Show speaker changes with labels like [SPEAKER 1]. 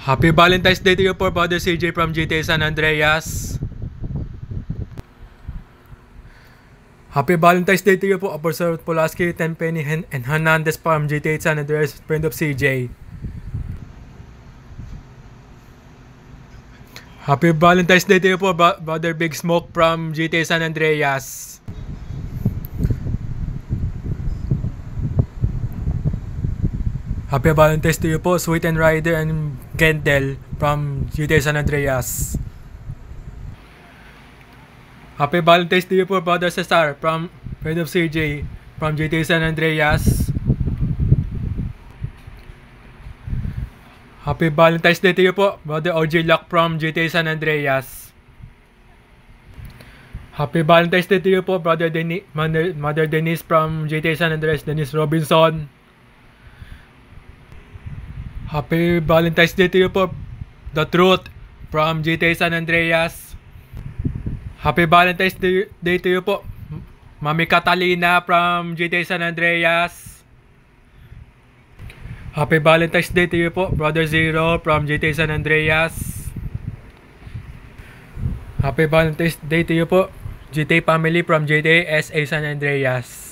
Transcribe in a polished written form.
[SPEAKER 1] Happy Valentine's Day to you po, Brother CJ from GTA San Andreas. Happy Valentine's Day to you po, Officer Pulaski, Tenpenny, and Hernandez from GTA San Andreas, friend of CJ. Happy Valentine's Day to you po, Brother Big Smoke from GTA San Andreas. Happy Valentine's to you po, Sweet and Rider and Kendall from GTA San Andreas. Happy Valentine's to you po, Brother Cesar from friend of CJ from GTA San Andreas. Happy Valentine's Day to you po, Brother OG Lock from GTA San Andreas. Happy Valentine's Day to you po, Brother Mother Denise from GTA San Andreas, Denise Robinson. Happy Valentine's Day to you po, The Truth from GTA San Andreas. Happy Valentine's Day to you po, Mami Catalina from GTA San Andreas. Happy Valentine's Day to you po, Brother Zero from GTA San Andreas. Happy Valentine's Day to you po, GTA Family from GTA SA San Andreas.